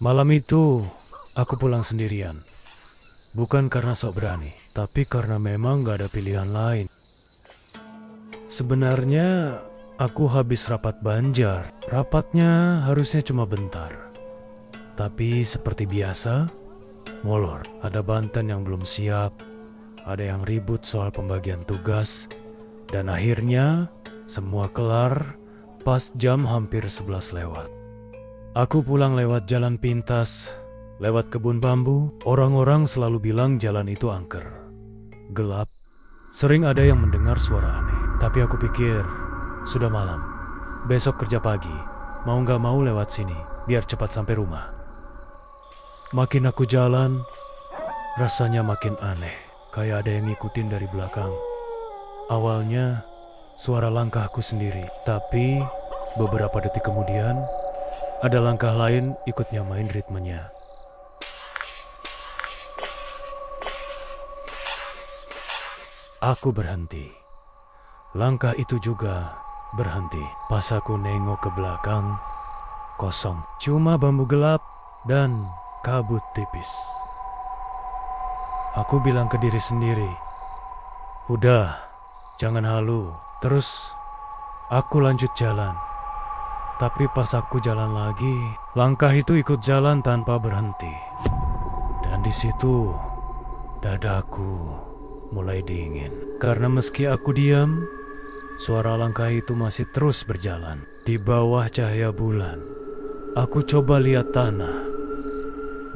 Malam itu, aku pulang sendirian. Bukan karena sok berani, tapi karena memang gak ada pilihan lain. Sebenarnya, aku habis rapat Banjar. Rapatnya harusnya cuma bentar. Tapi seperti biasa, molor. Ada Banten yang belum siap, ada yang ribut soal pembagian tugas, dan akhirnya semua kelar pas jam hampir 11 lewat. Aku pulang lewat jalan pintas, lewat kebun bambu. Orang-orang selalu bilang jalan itu angker, gelap. Sering ada yang mendengar suara aneh. Tapi aku pikir, sudah malam, besok kerja pagi. Mau gak mau lewat sini, biar cepat sampai rumah. Makin aku jalan, rasanya makin aneh. Kayak ada yang ngikutin dari belakang. Awalnya, suara langkahku sendiri. Tapi, beberapa detik kemudian, ada langkah lain ikut nyamain ritmenya. Aku berhenti. Langkah itu juga berhenti. Pas aku nengok ke belakang, kosong. Cuma bambu gelap dan kabut tipis. Aku bilang ke diri sendiri, udah, jangan halu. Terus, aku lanjut jalan. Tapi pas aku jalan lagi, langkah itu ikut jalan tanpa berhenti. Dan di situ, dadaku mulai dingin. Karena meski aku diam, suara langkah itu masih terus berjalan. Di bawah cahaya bulan, aku coba lihat tanah.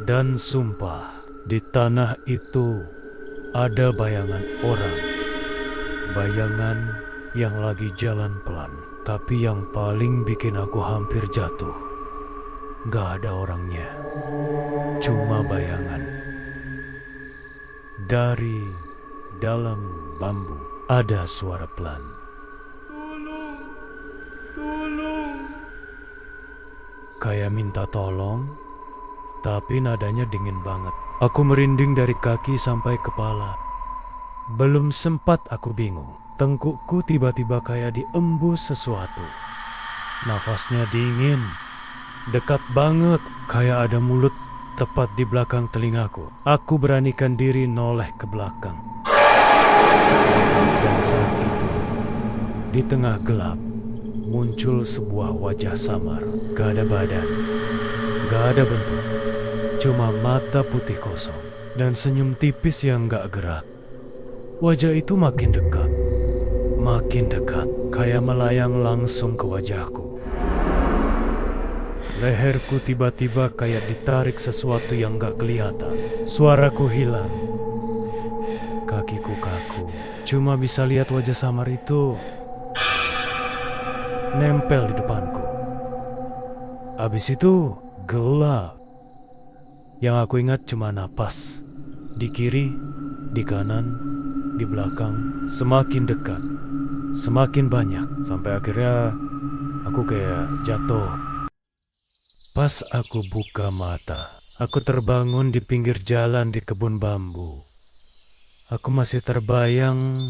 Dan sumpah, di tanah itu ada bayangan orang. Bayangan yang lagi jalan pelan. Tapi yang paling bikin aku hampir jatuh, gak ada orangnya, cuma bayangan. Dari dalam bambu ada suara pelan. Tolong, tolong. Kayak minta tolong, tapi nadanya dingin banget. Aku merinding dari kaki sampai kepala. Belum sempat aku bingung, tengkukku tiba-tiba kayak diembus sesuatu. Nafasnya dingin, dekat banget, kayak ada mulut tepat di belakang telingaku. Aku beranikan diri noleh ke belakang. Dan saat itu, di tengah gelap, muncul sebuah wajah samar. Gak ada badan, gak ada bentuk, cuma mata putih kosong dan senyum tipis yang gak gerak. Wajah itu makin dekat, kayak melayang langsung ke wajahku. Leherku tiba-tiba kayak ditarik sesuatu yang gak kelihatan. Suaraku hilang, kakiku kaku. Cuma bisa lihat wajah samar itu nempel di depanku. Abis itu gelap. Yang aku ingat cuma napas. Di kiri, di kanan, di belakang, semakin dekat, semakin banyak, sampai akhirnya aku kayak jatuh. Pas aku buka mata, aku terbangun di pinggir jalan di kebun bambu. Aku masih terbayang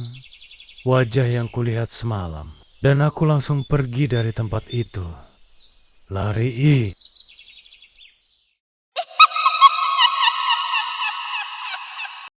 wajah yang kulihat semalam, dan aku langsung pergi dari tempat itu. Lari,